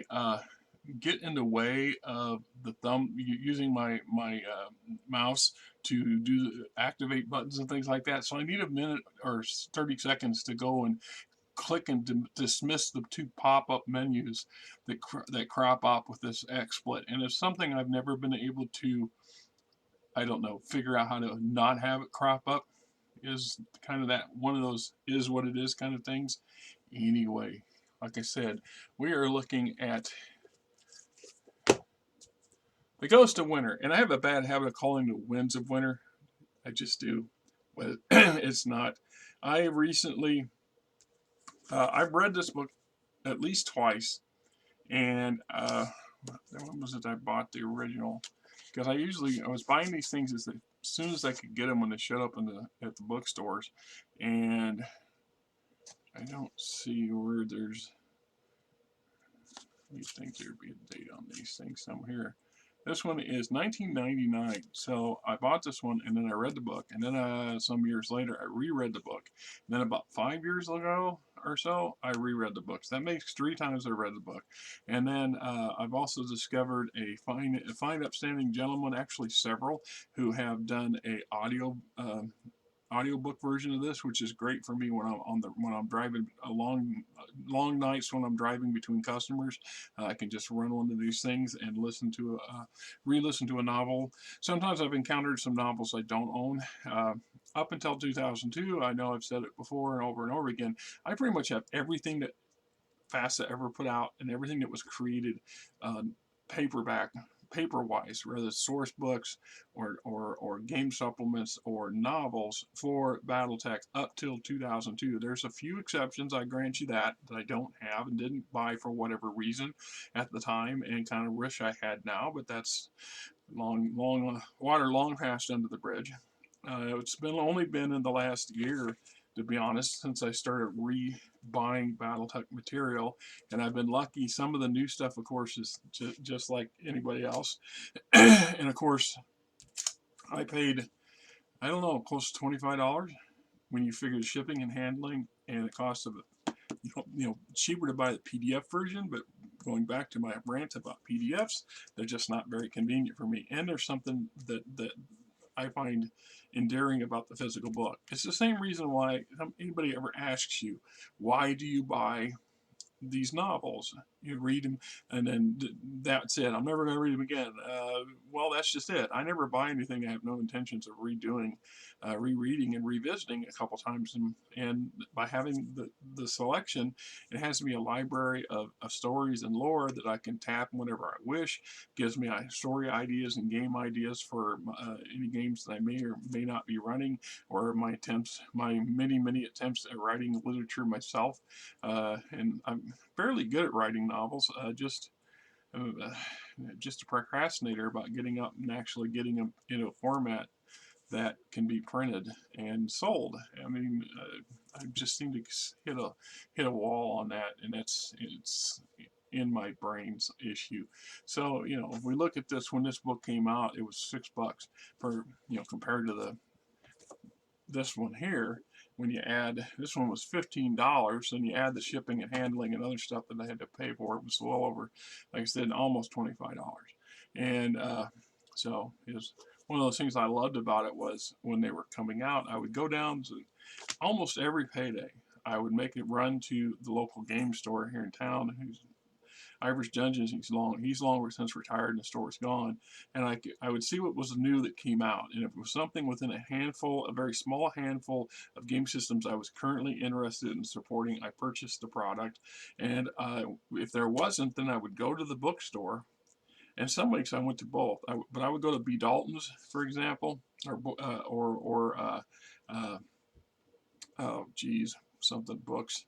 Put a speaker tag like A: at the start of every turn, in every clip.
A: they get in the way of the thumb using my mouse to activate buttons and things like that. So I need a minute or 30 seconds to go and click and dismiss the two pop-up menus that crop up with this XSplit. And it's something I've never been able to, I don't know, figure out how to not have it crop up. Is kind of that one of those is what it is kind of things. Anyway, like I said, we are looking at the Ghost of Winter, and I have a bad habit of calling the Winds of Winter. I just do, but it's not. I recently, I've read this book at least twice, and when was it I bought the original? Because I was buying these things as soon as I could get them when they showed up at the bookstores, and I don't see where there's. You'd think there'd be a date on these things somewhere. This one is 1999. So I bought this one and then I read the book. And then some years later, I reread the book. And then about 5 years ago or so, I reread the books. That makes 3 times I read the book. And then I've also discovered a fine upstanding gentleman, actually several, who have done a audiobook version of this, which is great for me when I'm driving a long nights when I'm driving between customers. I can just run one of these things and re-listen to a novel. Sometimes I've encountered some novels I don't own. Up until 2002, I know I've said it before and over again, I pretty much have everything that FASA ever put out and everything that was created paper-wise, whether it's source books or game supplements or novels for BattleTech up till 2002. There's a few exceptions, I grant you that I don't have and didn't buy for whatever reason at the time and kind of wish I had now, but that's water long passed under the bridge. It's only been in the last year, to be honest, since I started buying BattleTech material, and I've been lucky. Some of the new stuff, of course, is just like anybody else. And of course, I paid, I don't know, close to $25 when you figure the shipping and handling and the cost of it. Cheaper to buy the PDF version, but going back to my rant about PDFs, they're just not very convenient for me. And there's something that I find endearing about the physical book. It's the same reason why anybody ever asks you, why do you buy these novels? You read them and then that's it. I'm never going to read them again. Well, that's just it. I never buy anything I have no intentions of rereading and revisiting a couple times. And by having the selection, it has me a library of stories and lore that I can tap whenever I wish. Gives me story ideas and game ideas for any games that I may or may not be running, or my many attempts at writing literature myself. And I'm fairly good at writing novels, just a procrastinator about getting up and actually getting them in a format that can be printed and sold. I mean, I just seem to hit a wall on that, and it's in my brain's issue. So if we look at this, when this book came out, it was $6 for compared to this one here. When you add, this one was $15, and you add the shipping and handling and other stuff that I had to pay for, it was well over, like I said, almost $25. And so it was one of those things I loved about it was when they were coming out, I would go down to almost every payday. I would make it run to the local game store here in town, who's Irish Dungeons. He's long since retired and the store's gone. And I would see what was new that came out. And if it was something within a very small handful of game systems I was currently interested in supporting, I purchased the product. And if there wasn't, then I would go to the bookstore. And some weeks I went to both. But I would go to B. Dalton's, for example, something books.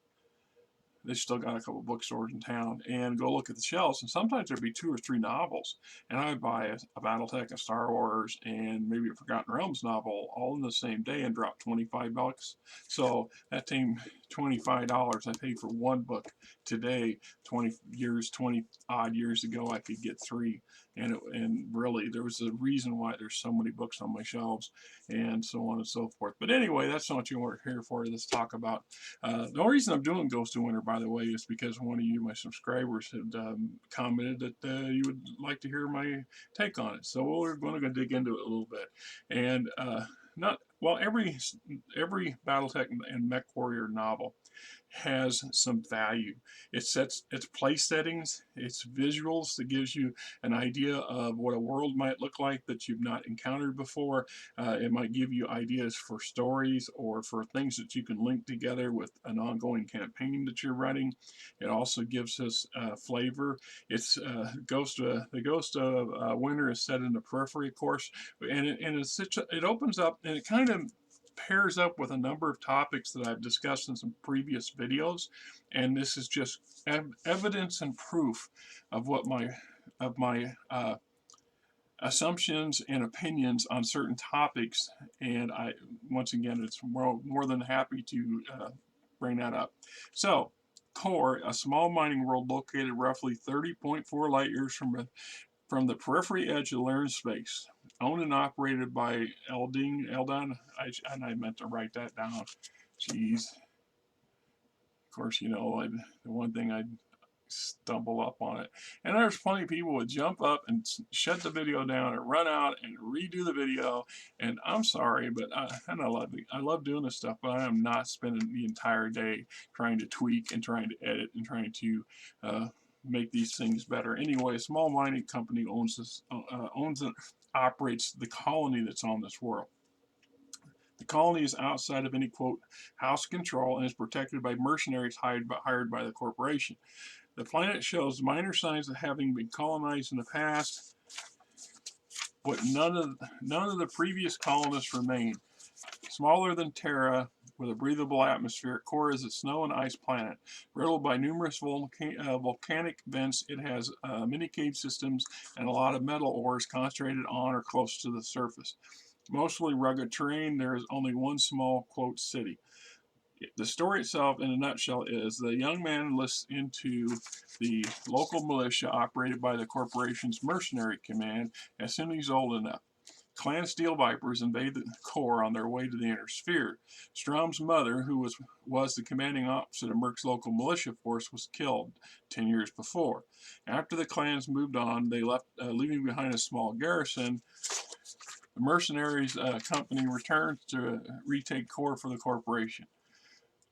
A: They still got a couple bookstores in town, and go look at the shelves, and sometimes there'd be 2 or 3 novels, and I would buy a BattleTech, a Star Wars, and maybe a Forgotten Realms novel all in the same day and drop $25. So that came $25 I paid for one book. Today, 20 odd years ago, I could get 3, and really there was a reason why there's so many books on my shelves, and so on and so forth. But anyway, that's not what we're here for. Let's talk about the only reason I'm doing Ghost of Winter, by by the way, is because one of you, my subscribers, had commented that you would like to hear my take on it. So we're going to dig into it a little bit. And not well, every BattleTech and Mechwarrior novel has some value. It sets its place settings, its visuals that gives you an idea of what a world might look like that you've not encountered before. It might give you ideas for stories or for things that you can link together with an ongoing campaign that you're running. It also gives us flavor. It's the Ghost of Winter is set in the periphery, of course, and it opens up and it kind of pairs up with a number of topics that I've discussed in some previous videos, and this is just evidence and proof of what my assumptions and opinions on certain topics. And once again, it's more than happy to bring that up. So, Core, a small mining world located roughly 30.4 light years from the periphery edge of Laren space, owned and operated by Eldon. I meant to write that down. Jeez. Of course, you know, the one thing I stumble up on it. And there's plenty of people would jump up and shut the video down and run out and redo the video. And I'm sorry, but I love doing this stuff, but I am not spending the entire day trying to tweak and trying to edit and trying to make these things better. Anyway, a small mining company owns and operates the colony that's on this world. The colony is outside of any, quote, house control and is protected by mercenaries hired by the corporation. The planet shows minor signs of having been colonized in the past, but none of the previous colonists remain. Smaller than Terra, with a breathable atmosphere, Core is a snow and ice planet. Riddled by numerous volcanic vents, it has many cave systems and a lot of metal ores concentrated on or close to the surface. Mostly rugged terrain, there is only one small, quote, city. The story itself, in a nutshell, is the young man enlists into the local militia operated by the corporation's mercenary command as soon as he's old enough. Clan Steel Vipers invade the core on their way to the inner sphere. Strom's mother, who was the commanding officer of Merc's local militia force, was killed 10 years before. After the clans moved on, they left, leaving behind a small garrison. The mercenaries company returned to retake core for the corporation.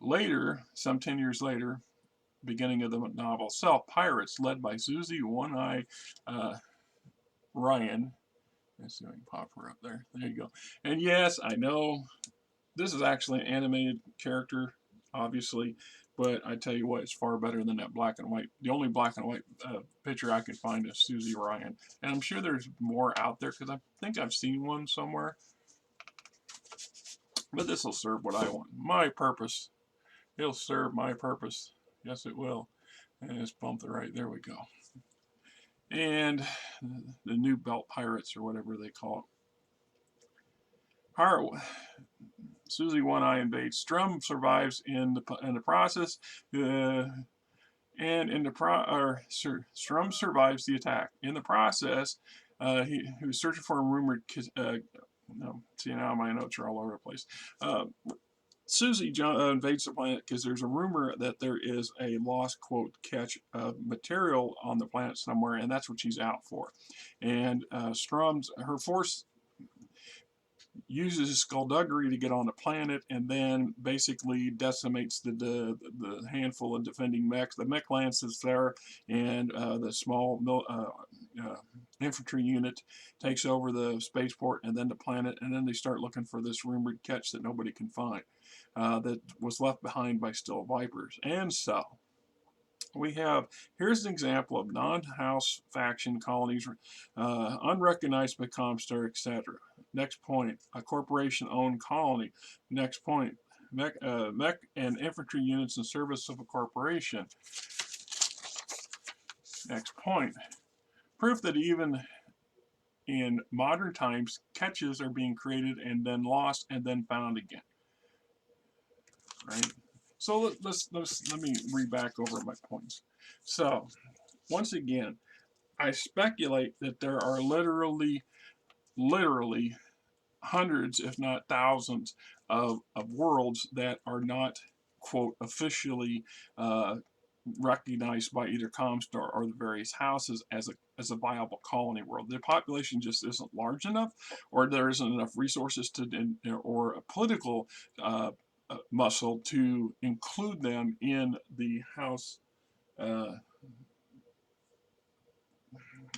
A: Later, some 10 years later, beginning of the novel itself, pirates led by Susy Ryan. Let's see if I can pop her up there. There you go. And yes, I know this is actually an animated character, obviously, but I tell you what, it's far better than that black and white. The only black and white picture I could find is Susy Ryan. And I'm sure there's more out there because I think I've seen one somewhere. But this will serve what I want. My purpose. It'll serve my purpose. Yes, it will. And let's bump the right. There we go. And the New Belt Pirates, or whatever they call it. Susy One Eye invades. Sturm survives in the process, Sturm survives the attack. In the process, he was searching for a rumored. No, see, now my notes are all over the place. Susy invades the planet because there's a rumor that there is a lost, quote, catch of material on the planet somewhere, and that's what she's out for. And her force uses skullduggery to get on the planet and then basically decimates the handful of defending mechs. The mech lances there, and the small infantry unit takes over the spaceport and then the planet, and then they start looking for this rumored catch that nobody can find, that was left behind by Steel Vipers. And so here's an example of non-house faction colonies, unrecognized by Comstar, etc. Next point, a corporation-owned colony. Next point, mech and infantry units in service of a corporation. Next point, proof that even in modern times, catches are being created and then lost and then found again. Right? So let me read back over my points. So, once again, I speculate that there are literally hundreds, if not thousands, of worlds that are not, quote, officially recognized by either Comstar or the various houses as a viable colony world. The population just isn't large enough, or there isn't enough resources to, or a political muscle to include them in the house.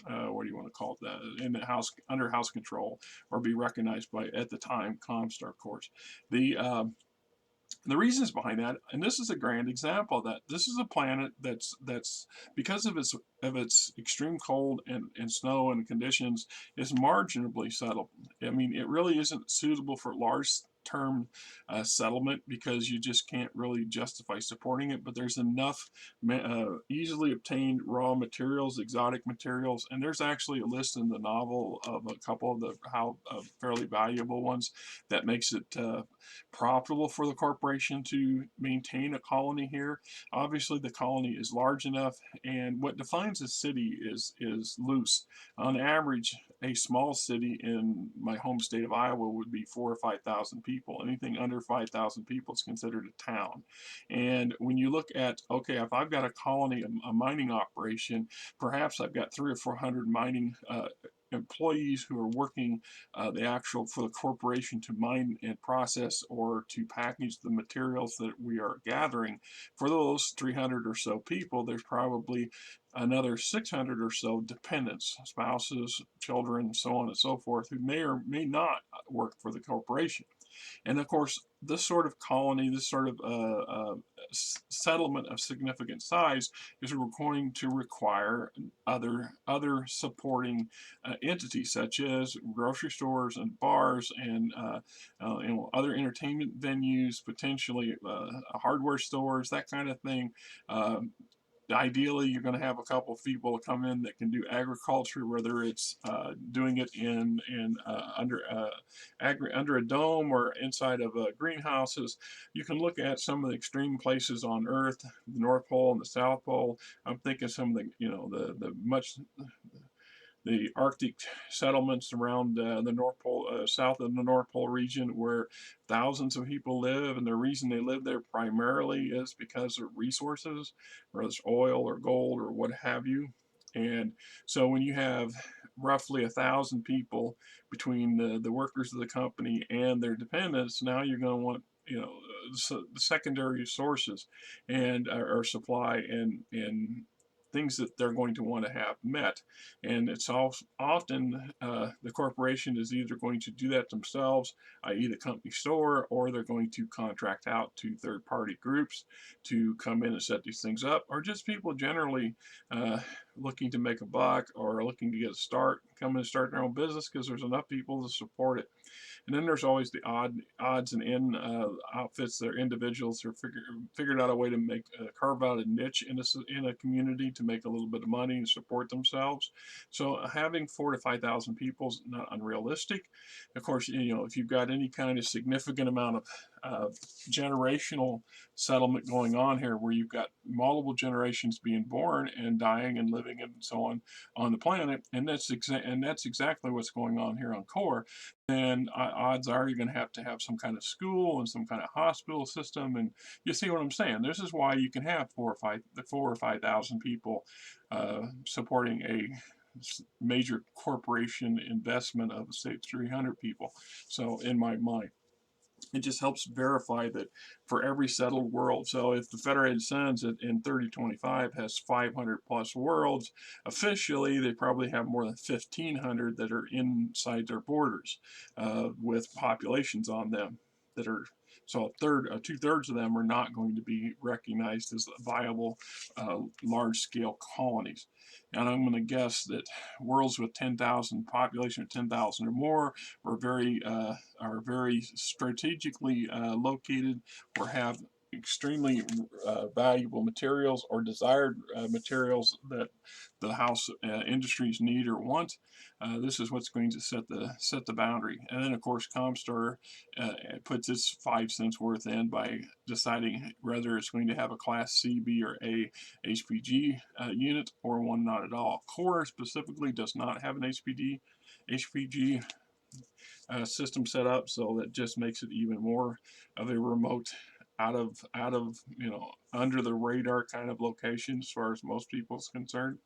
A: What do you want to call it? In the house, under house control, or be recognized by, at the time, Comstar, of course. The reasons behind that, and this is a grand example, that this is a planet that's because of its extreme cold and snow and conditions, is marginally settled. I mean, it really isn't suitable for large term settlement, because you just can't really justify supporting it. But there's enough easily obtained raw materials, exotic materials, and there's actually a list in the novel of a couple of the fairly valuable ones that makes it profitable for the corporation to maintain a colony here. Obviously, the colony is large enough, and what defines a city is loose. On average, a small city in my home state of Iowa would be 4,000 or 5,000 people. Anything under 5,000 people is considered a town. And when you look at, okay, if I've got a colony, a mining operation, perhaps I've got 300 or 400 mining employees who are working for the corporation to mine and process or to package the materials that we are gathering. For those 300 or so people, there's probably another 600 or so dependents, spouses, children, so on and so forth, who may or may not work for the corporation. And of course, this sort of colony, this sort of settlement of significant size is going to require other supporting entities, such as grocery stores and bars and other entertainment venues, potentially hardware stores, that kind of thing. Ideally, you're going to have a couple of people come in that can do agriculture, whether it's doing it under a dome or inside of greenhouses. You can look at some of the extreme places on Earth, the North Pole and the South Pole. I'm thinking some of the Arctic settlements around the North Pole, south of the North Pole region, where thousands of people live, and the reason they live there primarily is because of resources, whether it's oil or gold or what have you. And so when you have roughly 1,000 people between the workers of the company and their dependents, now you're going to want the secondary sources and or supply and things that they're going to want to have met. And it's often the corporation is either going to do that themselves, i.e. the company store, or they're going to contract out to third-party groups to come in and set these things up, or just people generally looking to make a buck or looking to get a start, come in and start their own business because there's enough people to support it. And then there's always the odds and end outfits. They're individuals who figured out a way to carve out a niche in a community to make a little bit of money and support themselves. So having 4,000 to 5,000 people is not unrealistic. Of course, if you've got any kind of significant amount of generational settlement going on here, where you've got multiple generations being born and dying and living and so on the planet, and that's exactly what's going on here on Core, then odds are you're going to have some kind of school and some kind of hospital system. And you see what I'm saying? This is why you can have 4,000 or 5,000 people supporting a major corporation investment of, say, 300 people. So in my mind, it just helps verify that for every settled world. So if the Federated Suns in 3025 has 500 plus worlds, officially they probably have more than 1,500 that are inside their borders with populations on them that are. So 2/3 of them are not going to be recognized as viable large-scale colonies. And I'm going to guess that worlds with 10,000 population of 10,000 or more are very strategically located or have extremely valuable materials or desired materials that the house industries need or want. This is what's going to set the boundary. And then of course Comstar puts its 5 cents worth in by deciding whether it's going to have a class C, B, or A HPG unit or one not at all. Core specifically does not have an HPG system set up, so that just makes it even more of a remote out of under the radar kind of location as far as most people's concerned.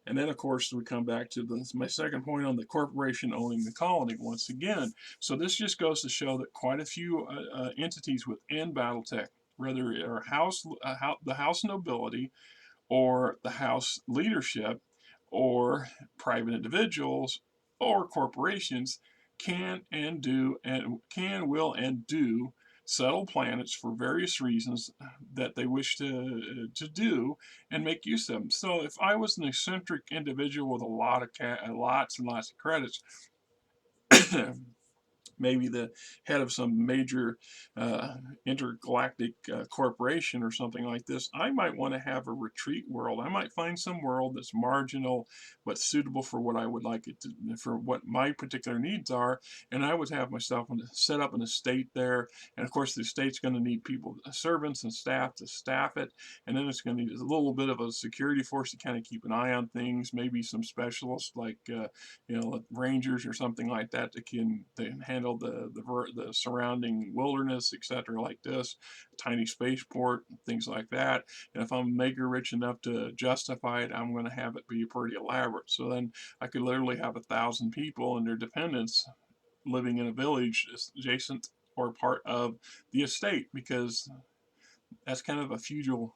A: And then, of course, we come back to my second point on the corporation owning the colony once again. So this just goes to show that quite a few entities within BattleTech, whether it are the House nobility, or the House leadership, or private individuals, or corporations, will, and do settle planets for various reasons that they wish to do and make use of them. So if I was an eccentric individual with a lot of lots and lots of credits, maybe the head of some major intergalactic corporation or something like this, I might want to have a retreat world. I might find some world that's marginal but suitable for what I would like it to, for what my particular needs are, and I would have myself set up an estate there. And of course, the estate's going to need people, servants and staff to staff it, and then it's going to need a little bit of a security force to kind of keep an eye on things. Maybe some specialists like rangers or something like that that can handle the surrounding wilderness, etc., like this, tiny spaceport, things like that. And if I'm mega rich enough to justify it, I'm going to have it be pretty elaborate. So then I could literally have 1,000 people and their dependents living in a village adjacent or part of the estate, because that's kind of a feudal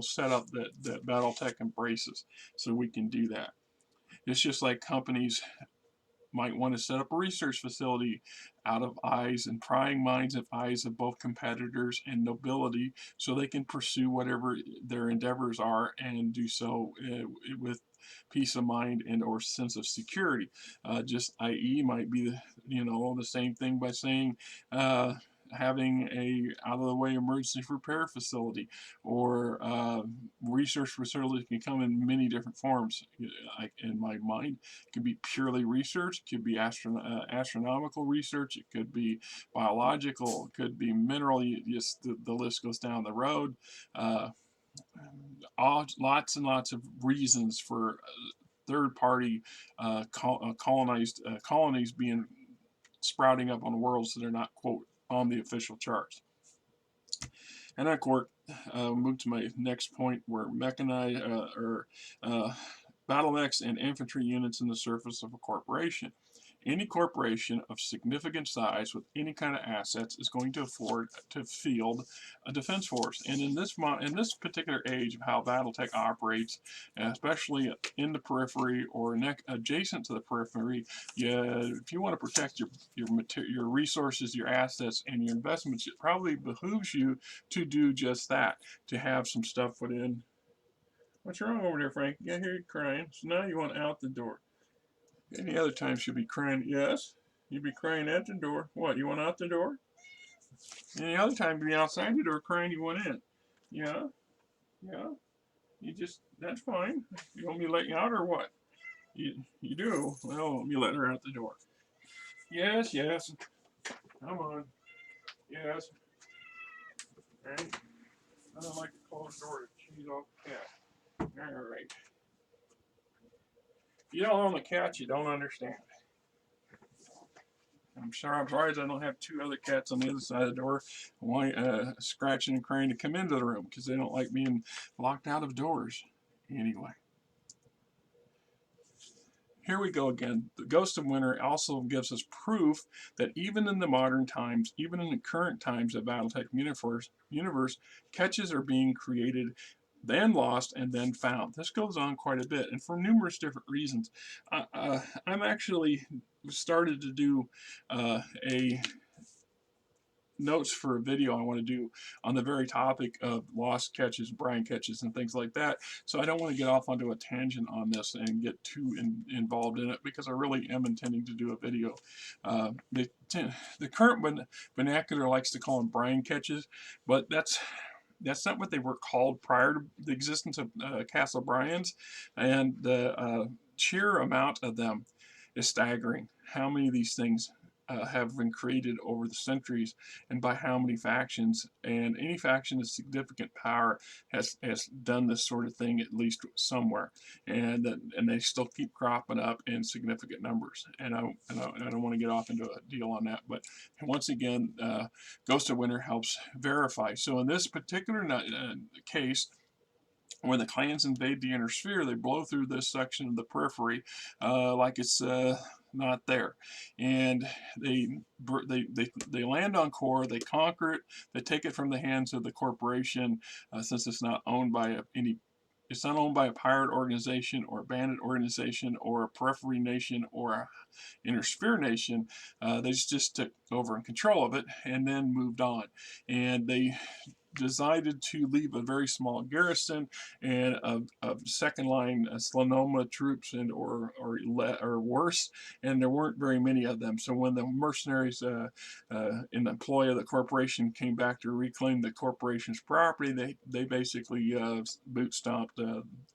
A: setup that BattleTech embraces. So we can do that. It's just like companies might want to set up a research facility out of eyes and prying minds of eyes of both competitors and nobility, so they can pursue whatever their endeavors are and do so with peace of mind and or sense of security. Just i.e. might be the same thing by saying having a out of the way emergency repair facility, or research facility can come in many different forms. In my mind, it could be purely research, it could be astronomical research, it could be biological, it could be mineral. Just the list goes down the road. Lots and lots of reasons for third-party colonies being sprouting up on worlds that are not, quote, on the official charts. And of course, move to my next point, where mechanized battle mechs and infantry units in the surface of a corporation. Any corporation of significant size with any kind of assets is going to afford to field a defense force. And in this particular age of how BattleTech operates, especially in the periphery or adjacent to the periphery, if you want to protect your resources, your assets, and your investments, it probably behooves you to do just that. To have some stuff put in. What's wrong over there, Frank? I hear you crying. So now you want out the door. Any other time she'll be crying, yes. You'd be crying at the door. What, you want out the door? Any other time you'd be outside the door crying you want in. Yeah? Yeah? That's fine. You want me to let you out or what? You do? Well, let me let her out the door. Yes, yes. Come on. Yes. Right? I don't like to close the door to cheese off the cat. Alright. You don't own the cat, you don't understand. I'm surprised I don't have two other cats on the other side of the door, scratching and crying to come into the room, because they don't like being locked out of doors. Anyway. Here we go again. The Ghost of Winter also gives us proof that even in the modern times, even in the current times of BattleTech universe, catches are being created, then lost, and then found. This goes on quite a bit, and for numerous different reasons. I'm actually started to do a notes for a video I want to do on the very topic of lost catches, brine catches, and things like that. So I don't want to get off onto a tangent on this and get too involved in it, because I really am intending to do a video. The current vernacular likes to call them brine catches, but that's not what they were called prior to the existence of Castle Brians, and the sheer amount of them is staggering. How many of these things have been created over the centuries and by how many factions. And any faction of significant power has done this sort of thing at least somewhere, and they still keep cropping up in significant numbers. And I don't want to get off into a deal on that, but once again, Ghost of Winter helps verify. So in this particular case, when the clans invade the inner sphere, they blow through this section of the periphery like it's not there, and they land on core. They conquer it. They take it from the hands of the corporation, since it's not owned by any. It's not owned by a pirate organization or a bandit organization or a periphery nation or a inner sphere nation. They just took over in control of it and then moved on, and they decided to leave a very small garrison and of second line Slanoma troops and or worse, and there weren't very many of them. So when the mercenaries in the employ of the corporation came back to reclaim the corporation's property, they basically boot stomped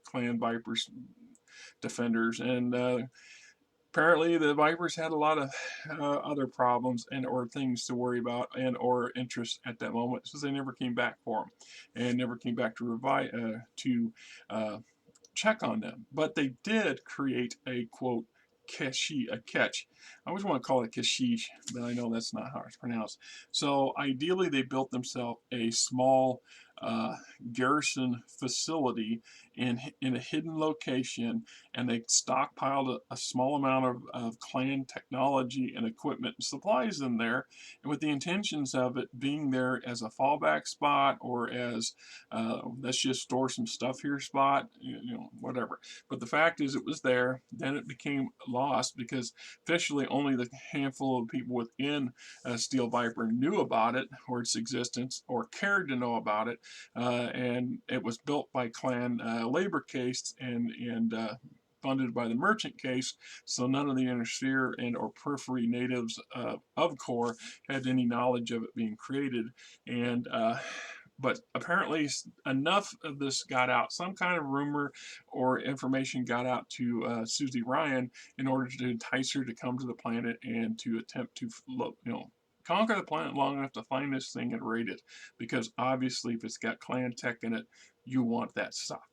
A: Clan Vipers defenders, and apparently the Vipers had a lot of other problems and or things to worry about and or interest at that moment, so they never came back for them and never came back to check on them. But they did create a quote a catch. I always want to call it Kashish, but I know that's not how it's pronounced. So ideally they built themselves a small garrison facility in a hidden location, and they stockpiled a small amount of clan technology and equipment and supplies in there, and with the intentions of it being there as a fallback spot or as let's just store some stuff here spot, whatever. But the fact is it was there. Then it became lost because officially only the handful of people within Steel Viper knew about it or its existence or cared to know about it, and it was built by clan labor case and funded by the merchant case, so none of the inner sphere and or periphery natives of core had any knowledge of it being created. And but apparently enough of this got out, some kind of rumor or information got out to Susy Ryan in order to entice her to come to the planet and to attempt to conquer the planet long enough to find this thing and raid it, because obviously if it's got clan tech in it, you want that stuff.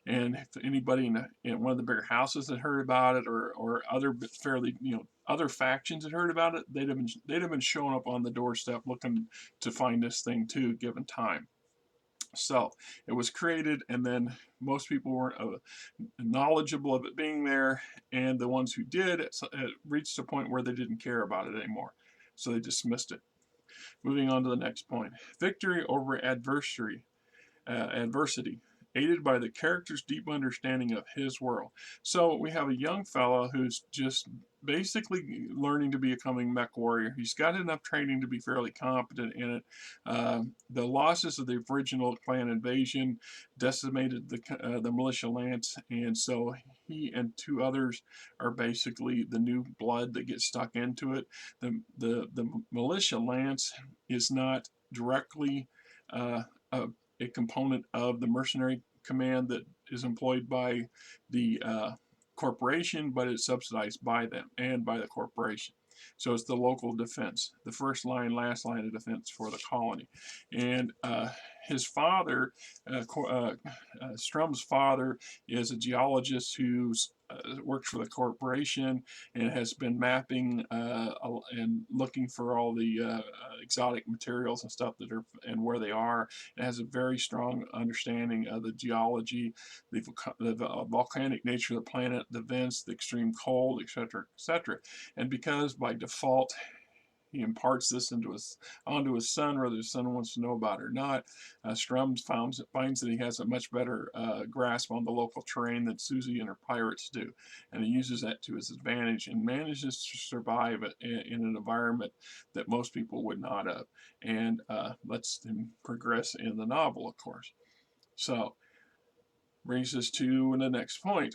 A: And if anybody in one of the bigger houses had heard about it, or other fairly other factions had heard about it, they'd have been showing up on the doorstep looking to find this thing too, given time. So it was created, and then most people weren't knowledgeable of it being there, and the ones who did, it reached a point where they didn't care about it anymore, so they dismissed it. Moving on to the next point: victory over adversary. Adversity, aided by the character's deep understanding of his world. So we have a young fellow who's just basically learning to becoming Mechwarrior. He's got enough training to be fairly competent in it. The losses of the original clan invasion decimated the militia lance, and so he and two others are basically the new blood that gets stuck into it. The militia lance is not directly a component of the mercenary command that is employed by the corporation, but it's subsidized by them and by the corporation. So it's the local defense, the first line, last line of defense for the colony. And his father, Strum's father, is a geologist who's works for the corporation and has been mapping and looking for all the exotic materials and stuff that are and where they are, and has a very strong understanding of the geology, the volcanic nature of the planet, the vents, the extreme cold, etc., etc. And because by default he imparts this onto his son, whether his son wants to know about it or not, Strum finds that he has a much better grasp on the local terrain than Susy and her pirates do, and he uses that to his advantage and manages to survive in an environment that most people would not have, and lets him progress in the novel, of course. So brings us to the next point.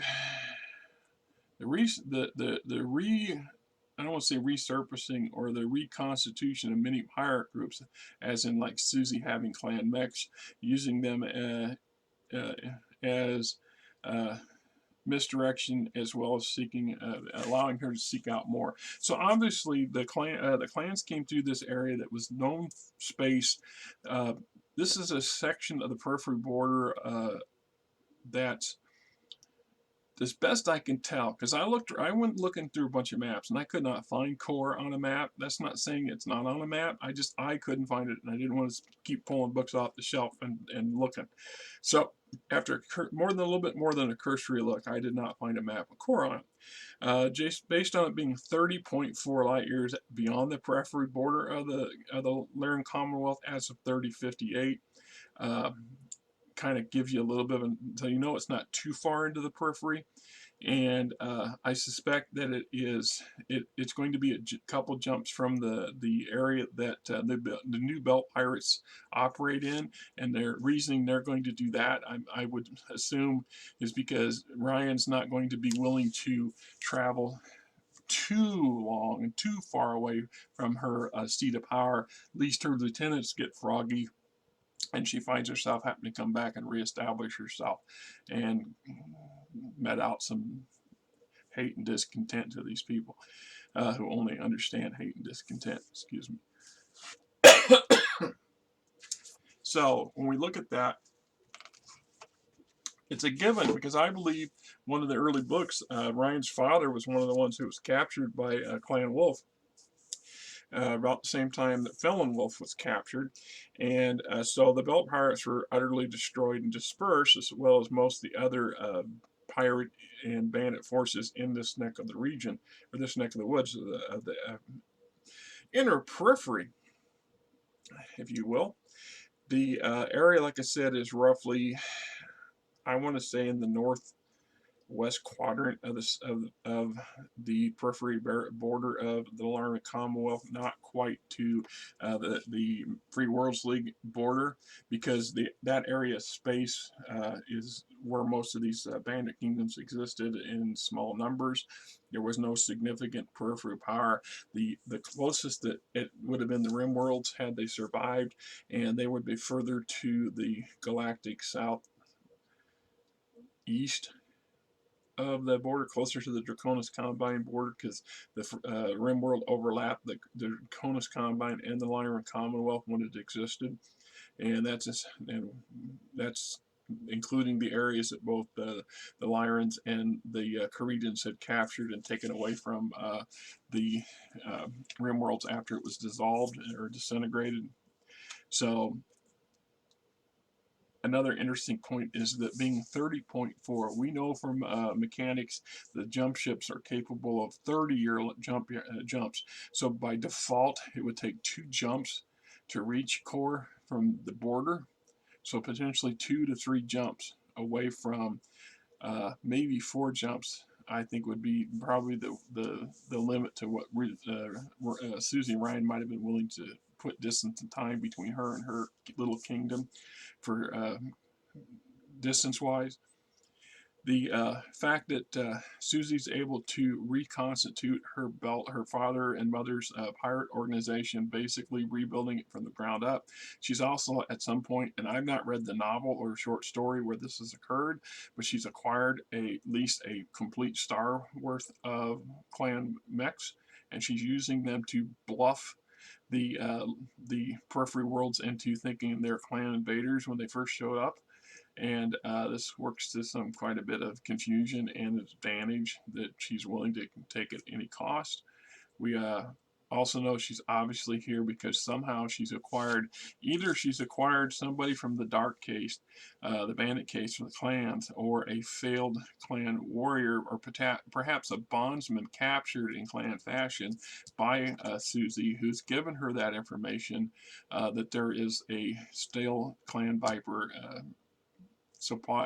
A: I don't want to say resurfacing or the reconstitution of many pirate groups, as in like Susy having clan mechs, using them as misdirection, as well as seeking, allowing her to seek out more. So obviously, the clans came through this area that was known space. Uh, this is a section of the periphery border that's, as best I can tell, because I went looking through a bunch of maps and I could not find core on a map. That's not saying it's not on a map. I couldn't find it, and I didn't want to keep pulling books off the shelf and looking. So after a little bit more than a cursory look, I did not find a map of core on it. Just based on it being 30.4 light years beyond the periphery border of the Lyran Commonwealth as of 3058. Kind of gives you a little bit of, so you know it's not too far into the periphery, and I suspect that it's going to be a couple jumps from the area that the new belt pirates operate in, and their reasoning they're going to do that, I would assume, is because Ryan's not going to be willing to travel too long and too far away from her seat of power, lest her lieutenants get froggy and she finds herself having to come back and reestablish herself, and met out some hate and discontent to these people who only understand hate and discontent. Excuse me. So when we look at that, it's a given, because I believe one of the early books, Ryan's father was one of the ones who was captured by Clan Wolf. About the same time that Felon Wolf was captured, and so the Belt Pirates were utterly destroyed and dispersed, as well as most of the other pirate and bandit forces in this neck of the region, or this neck of the woods, of the inner periphery, if you will. The area, like I said, is roughly, I want to say, in the northwest quadrant of the periphery border of the Lyran Commonwealth, not quite to the Free Worlds League border, because that area of space is where most of these bandit kingdoms existed in small numbers. There was no significant periphery power. The closest that it would have been the Rim Worlds had they survived, and they would be further to the galactic southeast of the border, closer to the Draconis Combine border, because the Rim World overlapped the Draconis Combine and the Lyran Commonwealth when it existed, and that's including the areas that both the Lyrans and the Caridans had captured and taken away from the Rim Worlds after it was dissolved or disintegrated. So another interesting point is that being 30.4, we know from mechanics that jump ships are capable of 30-year jumps. So by default, it would take 2 jumps to reach core from the border. So potentially 2 to 3 jumps away from maybe 4 jumps, I think, would be probably the limit to what Susy Ryan might have been willing to put distance and time between her and her little kingdom for distance-wise. The fact that Susy's able to reconstitute her father and mother's pirate organization, basically rebuilding it from the ground up. She's also, at some point, and I've not read the novel or short story where this has occurred, but she's acquired at least a complete star worth of clan mechs, and she's using them to bluff the periphery worlds into thinking they're clan invaders when they first showed up. And this works to quite a bit of confusion and advantage that she's willing to take at any cost. We also know she's obviously here because somehow either she's acquired somebody from the dark case, the bandit case from the clans, or a failed clan warrior, or perhaps a bondsman captured in clan fashion by Susy, who's given her that information that there is a stale clan viper supply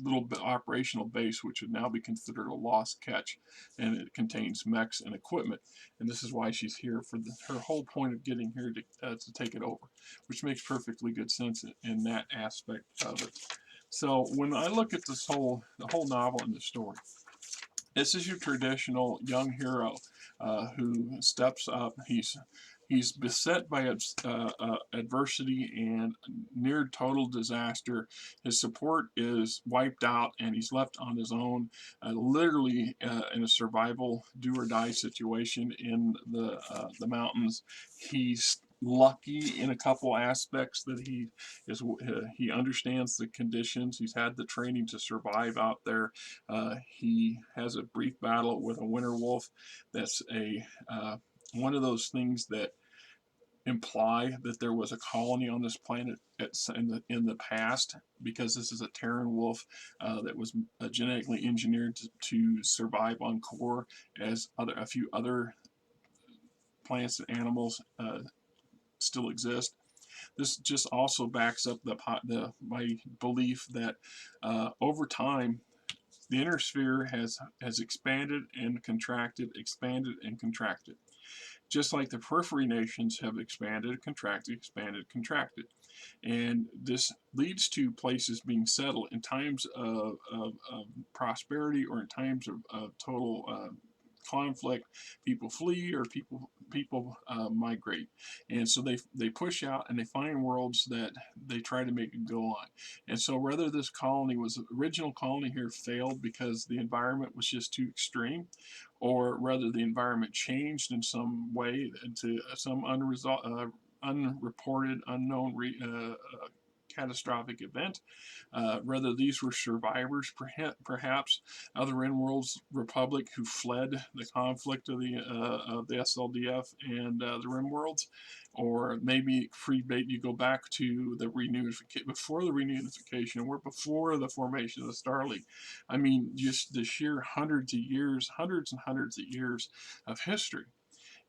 A: little bit operational base, which would now be considered a lost catch, and it contains mechs and equipment, and this is why she's here, for her whole point of getting here to take it over, which makes perfectly good sense in that aspect of it. So when I look at the whole novel and the story, this is your traditional young hero who steps up. He's beset by adversity and near total disaster. His support is wiped out, and he's left on his own, literally in a survival do-or-die situation in the mountains. He's lucky in a couple aspects that he understands the conditions. He's had the training to survive out there. He has a brief battle with a winter wolf. That's a one of those things that imply that there was a colony on this planet in the past, because this is a Terran wolf that was genetically engineered to survive on core, as a few other plants and animals still exist. This just also backs up my belief that over time the inner sphere has expanded and contracted, just like the periphery nations have expanded, contracted. And this leads to places being settled in times of prosperity, or in times of total conflict. People flee, or people migrate, and so they push out and they find worlds that they try to make it go on. And so whether this original colony here failed because the environment was just too extreme, or whether the environment changed in some way into some unreported, unknown catastrophic event, whether these were survivors, perhaps other Rimworld's Republic who fled the conflict of the SLDF and the Rimworlds, or maybe you go back to the before the reunification, or before the formation of the Star League. I mean, just the sheer hundreds and hundreds of years of history.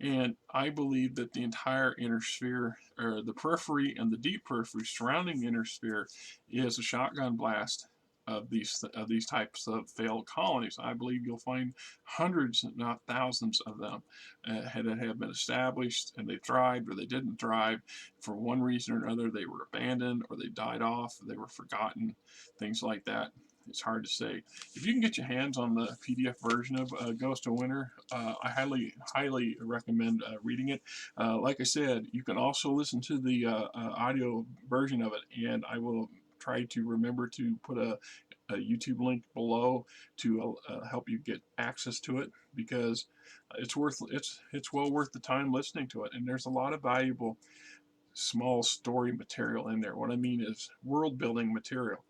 A: And I believe that the entire inner sphere, or the periphery and the deep periphery surrounding the inner sphere, is a shotgun blast of these types of failed colonies. I believe you'll find hundreds, not thousands, of them that have been established, and they thrived or they didn't thrive. For one reason or another, they were abandoned, or they died off, they were forgotten, things like that. It's hard to say. If you can get your hands on the PDF version of Ghost of Winter, I highly recommend reading it. Like I said, you can also listen to the audio version of it, and I will try to remember to put a YouTube link below to help you get access to it, because it's well worth the time listening to it. And there's a lot of valuable small story material in there. What I mean is world building material,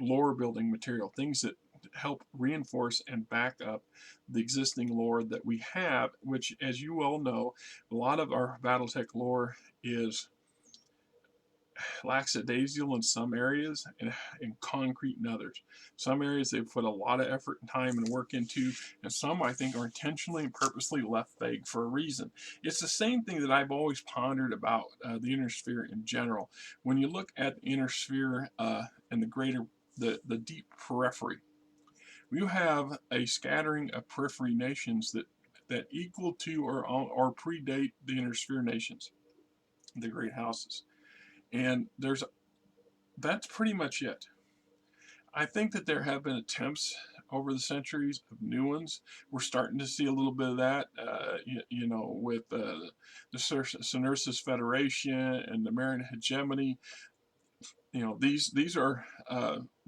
A: lore building material, things that help reinforce and back up the existing lore that we have, which, as you all know, a lot of our Battletech lore is lackadaisical in some areas and concrete in others. Some areas they've put a lot of effort and time and work into, and some I think are intentionally and purposely left vague for a reason. It's the same thing that I've always pondered about the inner sphere in general. When you look at the inner sphere and the deep periphery, you have a scattering of periphery nations that equal to or predate the inner sphere nations, the great houses. And that's pretty much it. I think that there have been attempts over the centuries of new ones. We're starting to see a little bit of that, with the Synursus Federation and the Marian hegemony. These are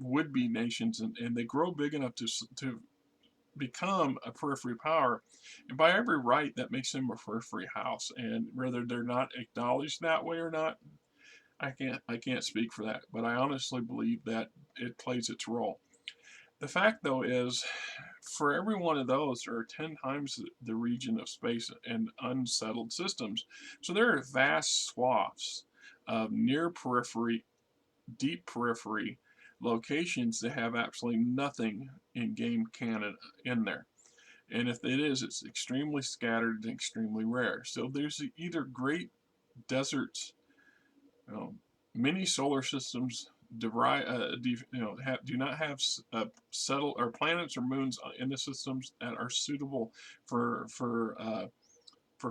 A: would-be nations, and they grow big enough to become a periphery power, and by every right that makes them a periphery house. And whether they're not acknowledged that way or not, I can't speak for that, but I honestly believe that it plays its role. The fact, though, is for every one of those, there are 10 times the region of space and unsettled systems. So there are vast swaths of near periphery, deep periphery locations that have absolutely nothing in game canon in there. And if it is, it's extremely scattered and extremely rare. So there's either great deserts, many solar systems do not have settled or planets or moons in the systems that are suitable for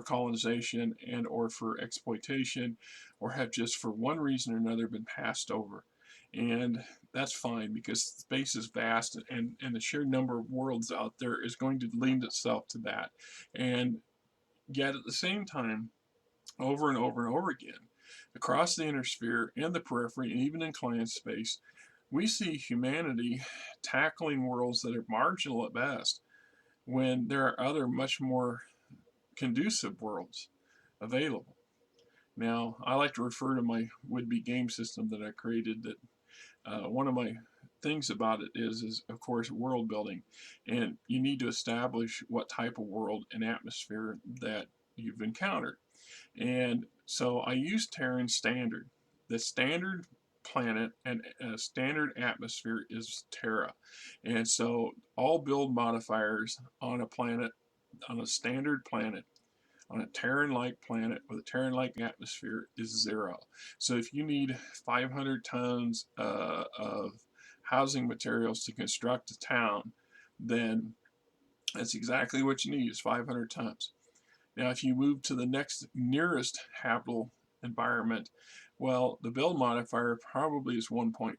A: colonization and or for exploitation, or have just for one reason or another been passed over. And that's fine, because space is vast, and the sheer number of worlds out there is going to lend itself to that. And yet at the same time, over and over and over again. Across the inner sphere and the periphery, and even in client space, we see humanity tackling worlds that are marginal at best when there are other much more conducive worlds available. Now, I like to refer to my would-be game system that I created. That one of my things about it is of course world building, and you need to establish what type of world and atmosphere that you've encountered. And so I use Terran Standard. The standard planet and standard atmosphere is Terra. And so all build modifiers on a planet, on a standard planet, on a Terran-like planet with a Terran-like atmosphere is 0. So if you need 500 tons of housing materials to construct a town, then that's exactly what you need is 500 tons. Now, if you move to the next nearest habitable environment, well, the build modifier probably is 1.5.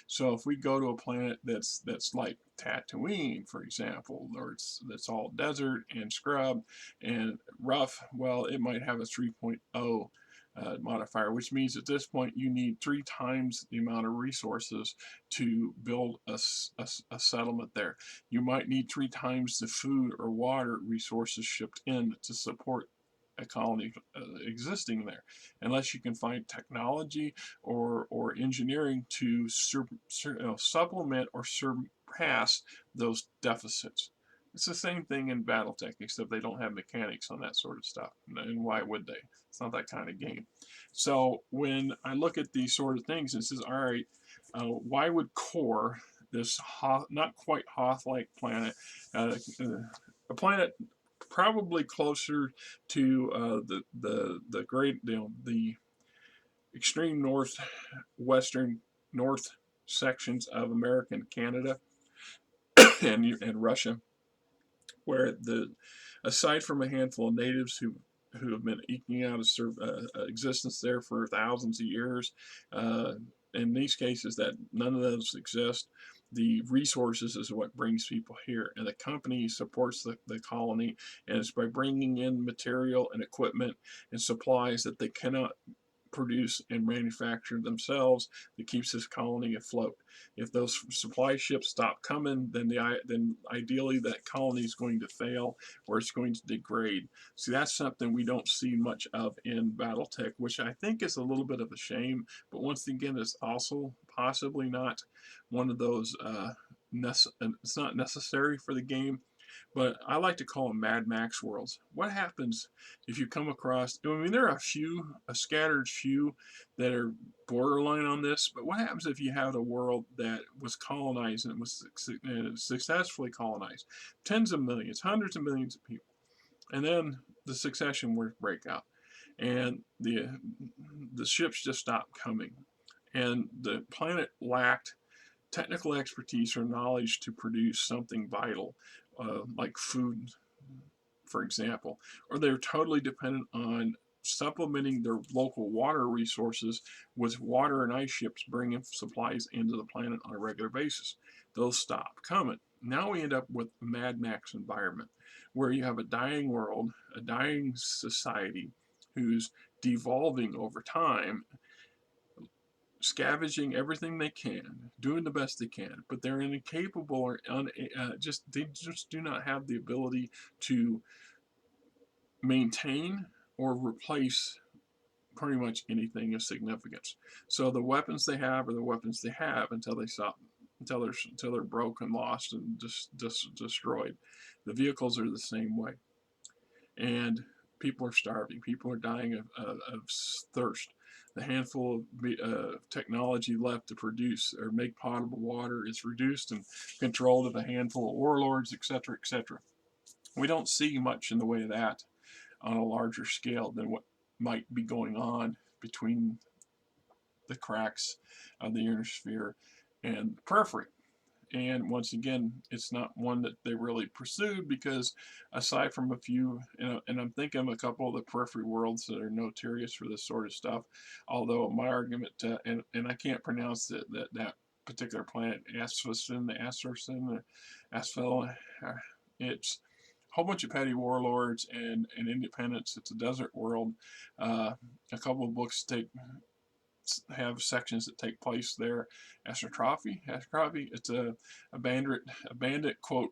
A: So if we go to a planet that's like Tatooine, for example, or that's all desert and scrub and rough, well, it might have a 3.0 modifier, which means at this point you need 3 times the amount of resources to build a settlement there. You might need 3 times the food or water resources shipped in to support a colony existing there, unless you can find technology or engineering to supplement or surpass those deficits. It's the same thing in BattleTech, except they don't have mechanics on that sort of stuff. And why would they? It's not that kind of game. So when I look at these sort of things, it says, all right, why would Core, this not quite Hoth-like planet, a planet probably closer to the great, the extreme northwestern north sections of America and Canada and Russia, where aside from a handful of natives who have been eking out a existence there for thousands of years, in these cases that none of those exist. The resources is what brings people here, and the company supports the colony, and it's by bringing in material and equipment and supplies that they cannot produce and manufacture themselves that keeps this colony afloat. If those supply ships stop coming, then ideally that colony is going to fail or it's going to degrade. See, that's something we don't see much of in BattleTech, which I think is a little bit of a shame. But once again, it's also possibly not one of those. It's not necessary for the game. But I like to call them Mad Max worlds. What happens if you come across, I mean, there are a scattered few that are borderline on this, but what happens if you have a world that was colonized and was successfully colonized? Tens of millions, hundreds of millions of people. And then the succession wars break out, and the ships just stopped coming. And the planet lacked technical expertise or knowledge to produce something vital, like food, for example, or they're totally dependent on supplementing their local water resources with water and ice ships bringing supplies into the planet on a regular basis. Those stop coming. Now we end up with a Mad Max environment where you have a dying world, a dying society who's devolving over time, scavenging everything they can, doing the best they can, but they're incapable or they just do not have the ability to maintain or replace pretty much anything of significance. So the weapons they have are the weapons they have until they stop, until they're broken, lost, and destroyed. The vehicles are the same way, and people are starving. People are dying of thirst. The handful of technology left to produce or make potable water is reduced and controlled of a handful of warlords, etc., etc. We don't see much in the way of that on a larger scale than what might be going on between the cracks of the inner sphere and the periphery. And once again, it's not one that they really pursued because aside from a few, and I'm thinking of a couple of the periphery worlds that are notorious for this sort of stuff, although my argument, and I can't pronounce that particular planet, Asphilin, it's whole bunch of petty warlords and independents. It's a desert world. A couple of books have sections that take place there. Astrophy. It's a bandit quote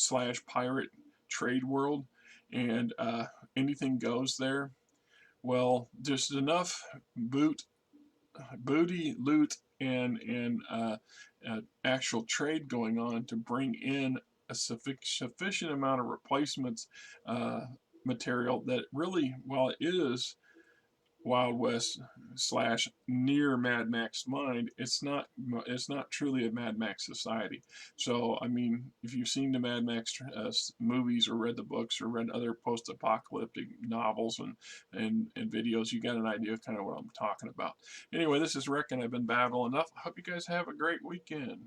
A: / pirate trade world, and anything goes there. Well, there's enough booty, loot, and actual trade going on to bring in a sufficient amount of replacements material that really, while it is Wild West / near Mad Max mind, it's not truly a Mad Max society. So I mean, if you've seen the Mad Max movies or read the books or read other post-apocalyptic novels and videos, you got an idea of kind of what I'm talking about. Anyway, this is Rick, and I've been babbling enough. I hope you guys have a great weekend.